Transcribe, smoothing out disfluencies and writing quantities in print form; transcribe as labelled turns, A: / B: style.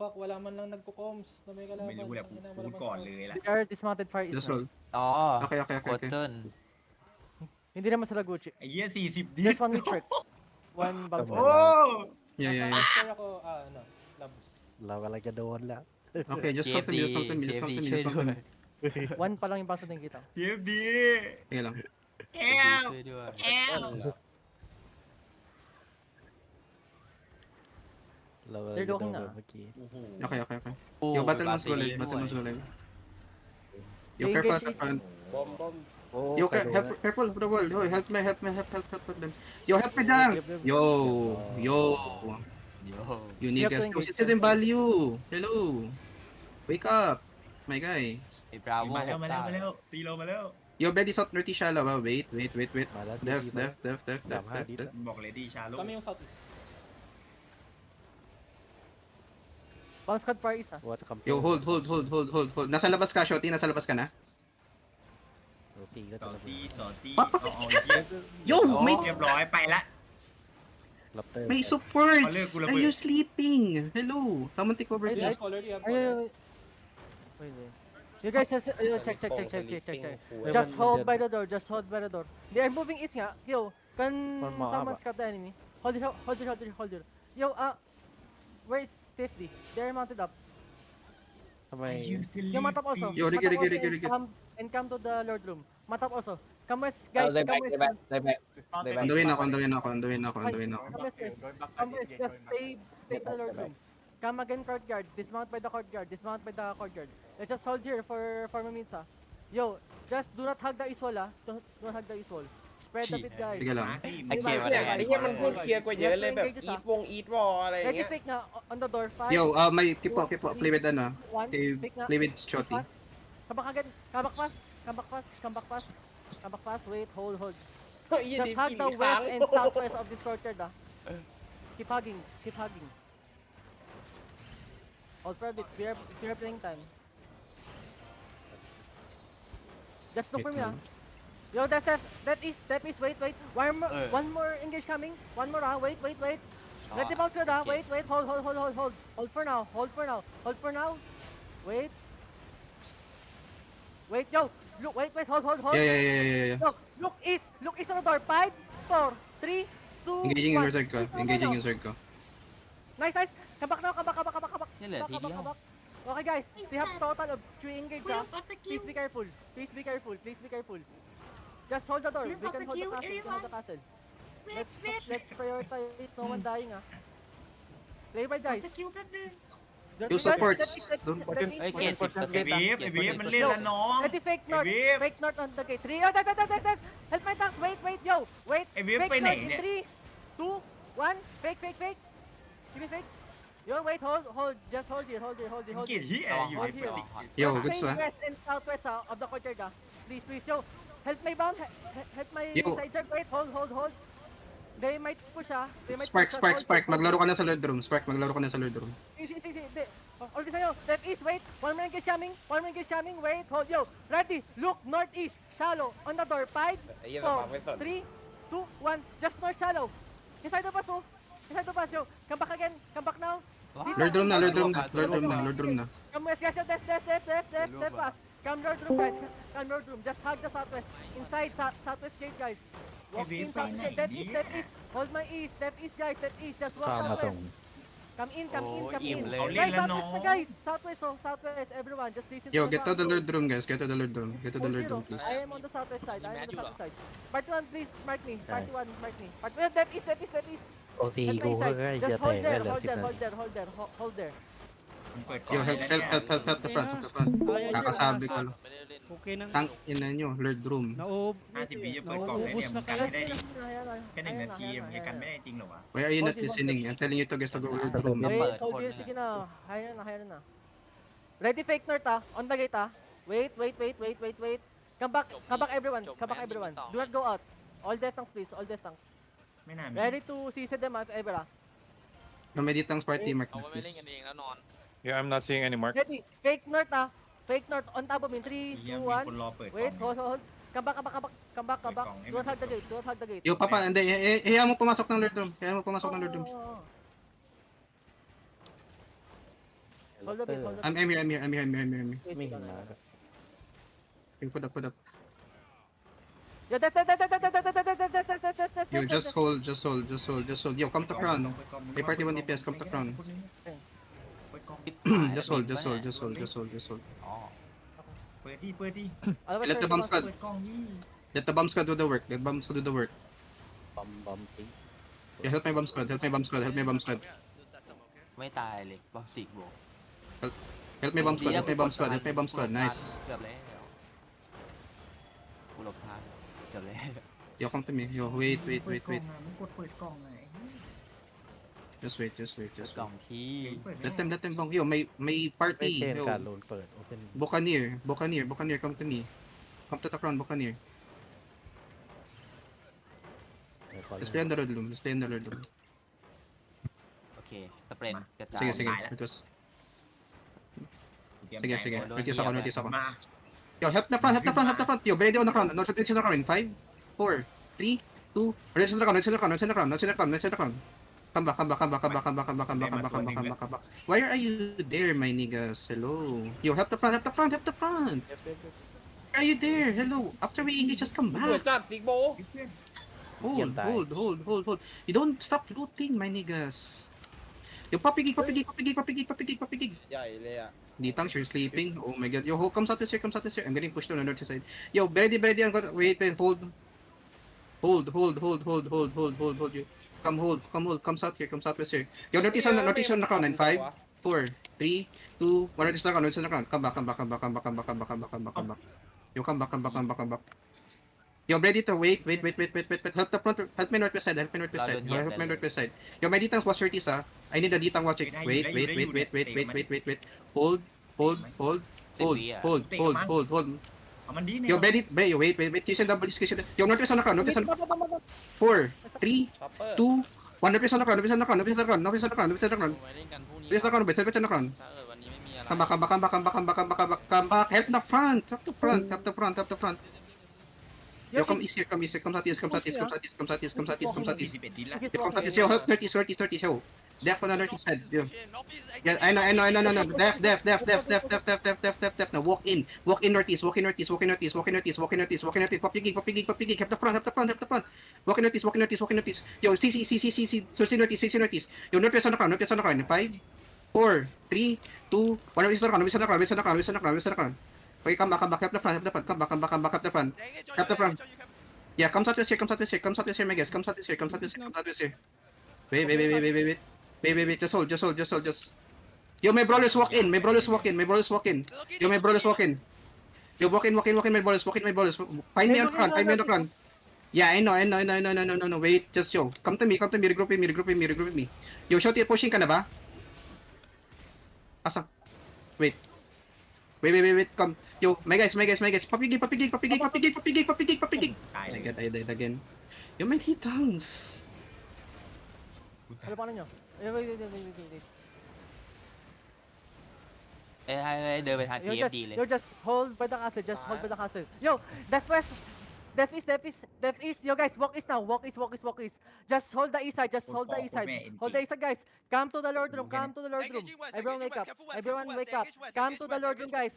A: fuck, wala man lang nagko-comms na may kalaban.
B: ไม่รู้แหละ
A: Tangina,
B: พู
A: wala
B: ด
A: mang
B: ก่อน
A: smoke.
B: เลยละ
C: They are dismounted far east.
D: Just
C: man.
D: roll.
E: อ๋อ
D: Okay.
E: กดเติ้ล
C: Hindi naman sila Gucci.
B: ไอ้เหี้ย40 ดิ
C: Just one meat trick. One bounce
B: โอ้
C: pad.
D: Yeah.
A: After ako, labs.
F: เรากำลังจะโดนแล้ว
D: Okay, just count me, just count me, just count me, just count me.
C: One pa lang yung bounce na kita.
B: เทียบดี
D: Sige lang.
B: แอล
E: ช่วยด้วย
B: แอล
F: เรากำลังจะโดนแบบเมื่อกี้
B: โอ้โห
D: Okay.
E: โอ้
D: Yo, battle must go
E: บา
D: live,
E: ร์
D: battle
E: ตี้
D: must go live. Yo,
C: They
D: careful
C: engage
D: at the
C: east.
D: front.
F: โอ้
D: Yo,
F: ใครโดนนะ
D: careful with the wall. Yo, help them. Yo, help me dance. Yo.
E: โย
D: You need
C: You have
D: gas.
C: to
D: Go
C: engage
D: sit in
C: them.
D: value. Hello. Wake up. My guy.
E: ไอ้บราโว
B: มาแล้วตีเรามาแล้ว
D: Yo, Betty south north shallow. Wait.
F: มาแล้ว
D: Def.
F: 35 ดิฟ
B: บอกเลยดีชาโล
A: Kami yung southeast.
C: Bounce pad far east, ah.
F: What compare
D: Yo, hold. Nasa labas ka, Shotty. Nasa labas ka na.
F: โอ้สี่ก็
B: ต่
F: จะ
B: อ
F: ระเบิ
B: ตี
F: ด
B: ต่อตี
D: ปั๊บ
B: เอาเหี้ย
D: Yo, may
B: เรียบร้อยไปละ
F: รับเตอร์
D: may supports.
B: Alert, gula
D: Are
B: boy.
D: you sleeping? Hello. Someone take over
C: Ay,
D: this.
A: Already have
C: Ay,
A: color.
C: wait. You guys just check.
F: Wait,
C: Just
F: one
C: hold
F: dead.
C: by the door. Just hold by the door. They are moving east nga. Yo, can
F: One more
C: someone
F: aba.
C: scrap the enemy? Hold it. Yo, where is Stiffy? They are mounted up.
F: ทำไม
C: Yo, matap also.
D: Yo, Ricky.
C: And come to the Lord room. Matap also. Come west, guys.
G: They
C: Come
G: back,
C: west.
G: they back, they back. They back.
D: On the way na ako.
C: Come west, guys. Come west. Just stay to the Lord room. Come again courtyard. Dismount by the courtyard. Let's just hold here for minutes, ah. Yo, just do not hug the east wall, ah. Do not hug the east wall. Spread a bit, guys.
D: Sige lang.
E: ไอ้เคมา
G: เนี่
E: ได้
G: ย
E: ไง
G: ไอ้เหี้ยมันพูดเคลียร์กว่าเยอะเลยแบบอีทวงอีทวอลอะไรอย่าง
C: Ready
G: เงี้ย
C: fake nga on the door. 5,
D: Yo, may keep up. Play with ano.
C: 1,
D: Okay,
C: fake nga.
D: play with Shotty.
C: Fast. Come back again. Come back fast. Wait, hold.
G: เฮ้ยยี่
C: Just
G: ดี
C: hug
G: กี่
C: the
G: ครั้ง
C: west and southwest of this courtyard, ah. Keep hugging. Hold for a bit. We are playing time. Just look for me, ah. Yo, that is. Wait. One more engage coming. One more, ah. Wait. Let the bounce go, ah. Wait. Hold. Hold for now. Wait. Yo. Look. Wait. Hold.
D: Yeah.
C: Look east on the door. 5, 4, 3, 2,
D: Engaging in
C: 1.
D: your side ko.
C: Nice. Come back now. Come back.
E: นี่เหลือทีเดียว
C: Okay, guys. We have total of 3 engage, ah. Please be careful. Just hold the door. We can hold the castle. Let's prioritize no one dying, ah. Play by dice.
D: Yo, supports. Don't
E: เอ้ยเกต10%
B: ไอ้บีฟมันเล่นละน้อง
C: Let the fake north.
B: Hey, Viv.
C: Fake north on the gate. 3. Oh, dead. Help my tanks. Wait. Yo. Wait.
B: Hey, Viv,
C: Fake
B: ไปไหน
C: north in
B: เนี่ย
C: 3, 2, 1. Fake. Give me fake. Yo, wait. Hold. Just hold here.
B: เกลียดเหี้ยอยู่ในปฏิ
D: Yo,
C: Just
D: good
C: stay
D: swag.
C: west and southwest, ah, of the courtyard, ah. Please. Yo, help my bomb. Help my
D: Yo.
C: side side. Wait. Hold. They might push, ah.
D: Spark. Maglaro ka na sa Lord Room.
C: See. Hold this, left east, wait. One more engage coming. Wait, hold, yo. Ready, look, northeast, shallow, on the door. 5,
G: ไอ้เหี้ย
C: 4,
G: ฟังไม่สน
C: 3, 2, 1. Just north shallow. Inside the bus, yo. Come back again. Come back now.
D: Lord Room na.
C: Come west, guys. Left pass. Come Lord Room, guys. Just hug the southwest. Inside, southwest gate, guys. Walk
B: Hey,
C: in,
B: Viv,
C: southwest.
B: fine,
C: Step
B: idea.
C: east. Hold my east. Step east, guys. Just walk
F: ข้ามมาตรง
C: southwest. Come in.
E: โอ้ยอิ่มเลย
B: เอาเล่น
C: Guys,
B: ละน้อง
C: southwest na, guys. Southwest. Everyone, just listen
D: Yo,
C: to
D: get to the
C: sound.
D: Lord Room, guys. Get to the Lord Room,
C: Hold
D: please.
C: I am on the southwest side. Part 1, please mark me. Part 1, mark me. Part 1, step east.
F: โอ้สี่
C: Help
F: กู
C: my
F: ก็
C: side.
F: ใกล้
C: Just
F: จะแต
C: hold
F: กได้
C: there.
F: เหลือ10 นาที
C: Hold there.
B: เปิดก่อน
D: Yo, help the front. Kakasabi ko.
H: Okay na.
D: Tang ina nyo, Lord Room.
B: 50 วิจะเปิดกล่องได้เนี่ยมึงกันไม่ได้ดิแค่1 นาทีมึงจะกันไม่ได้จริงเหรอวะ
D: Why are you not listening? I'm telling you to guys to go Lord Room.
E: Wait.
C: Wait, hold here. Sige na. Higher na. Ready, fake north, ah. On the gate, ah. Wait. Come back, everyone. Do not go out. All death tanks, please.
B: ไม่น่ามี
C: Ready to CC them, if ever, ah.
D: Meditang's party mark
I: เอา
D: na,
I: ไว้ไม่เล่น
D: please.
I: กันเองแล้วนอน
J: Yeah, I'm not seeing any mark.
C: Ready, fake north, ah. Fake north on top of me. 3,
B: เหี้ย
C: 2,
B: มี
C: 1.
B: คนรอเปิดกล่
C: Wait,
B: อง
C: hold. Come back. Do not hug the gate.
D: Yo, Papa, hindi. Hayaan mo pumasok ng Lord Room.
C: Oo. Hold a bit, hold a bit.
D: I'm here.
F: May hima.
D: Put up.
C: Yo, death.
D: Yo, just hold. Yo, come to crown. May party 1 DPS, come to crown. Just hold.
E: อ๋อ
B: เปิดดิ
D: Let the bomb squad.
B: เปิดกล้องนี่
D: Let the bomb squad do the work.
F: บอมสิ
D: Yeah, help my bomb squad.
E: ไม่ตายเลยบอมสิกบวก
D: Help my bomb squad. Nice.
E: เกือบแล้วกูหลบทันเกือบแล้ว
D: Yo, come to me. Yo, wait.
B: เปิดกล้องอะมึงกดเปิดกล้องไง
D: Just wait.
E: กล่องที่
B: เปิด
D: Let them bong. Yo, may
F: ไม่
D: party.
F: เช่น
D: Yo,
F: การโลนเปิดโอเพน
D: Buccaneer, come to me. Come to the crown, Buccaneer. Let's play on the road room.
E: โอเคสเปรนกระจาย
D: Sige. Notice ako.
B: มา
D: Yo, help the front. Yo, ready on the crown. North on the crown in 5, 4, 3, 2. Ready on the crown. Come back. Why are you there, my niggas? Hello. Yo, help the front. Why are you there? Hello. After we engage, just come
G: เปิด
D: back.
G: จัดฟิกโบ
D: Hold. You don't stop looting, my niggas. Yo, papigig.
G: ใหญ่เลยอ่ะ
D: Ditang, you're sleeping. Oh my god. Yo, comes out this here. I'm getting pushed on the north side. Yo, ready. Wait, hold. You. Come hold. Comes out this here. Yo, notice on the crown in 5, 4, 3, 2, 1. Notice on the crown. Come back. Yo, come back. Yo, ready to wait. Help the front. Help me northwest side. Yo, may ditang watch 30 ah. I need a ditang watch. Wait. Hold.
B: เอามันดีเนี่ย
D: Yo, ready. Wait. Kishin double. Yo, northwest on the crown. 4, 3,
G: ช็อปเปอร์
D: 2, 1. Northwest on the crown.
E: ไว้เล่นกันพรุ่งนี้
D: Northwest on the crown.
E: ถ้าวันนี้ไม่มีอะไร
D: Come back. Help the front. Yo, come east here. Come southeast. Yo, come southeast. Yo, help 30. Yo. Def on the northeast side. Yo. Yeah, I know. Def. Now walk in northeast. Papigig. Help the front. Walk in northeast. Yo, CC northeast. Yo, northwest on the crown. 5, 4, 3, 2, 1. Northeast on the crown. Okay, come back. Help the front. Help the front. Yeah, come southwest here, my guys. Come southwest here. Wait. Just hold. Yo, my brawlers walk in. Yo, my brawlers walk in. Yo, walk in, my brawlers. Find me on the front. Yeah, I know. No. Wait, just yo. Come to me. Regroup with me. Yo, Shotty, pushing ka na ba? Asa? Wait. Come. Yo, my guys. Papigig.
B: ตายเลย
D: I died again. Yo, may hitangs.
C: Ano paano nyo? Wait.
E: เอ้ยเดินไปทาง TFD เลย
C: Yo, just hold by the castle. Yo, Def East. Yo, guys, walk east now. Walk east. Just hold the east side. Hold the east side, guys. Come to the Lord room. Everyone wake up. Come to the Lord room, guys.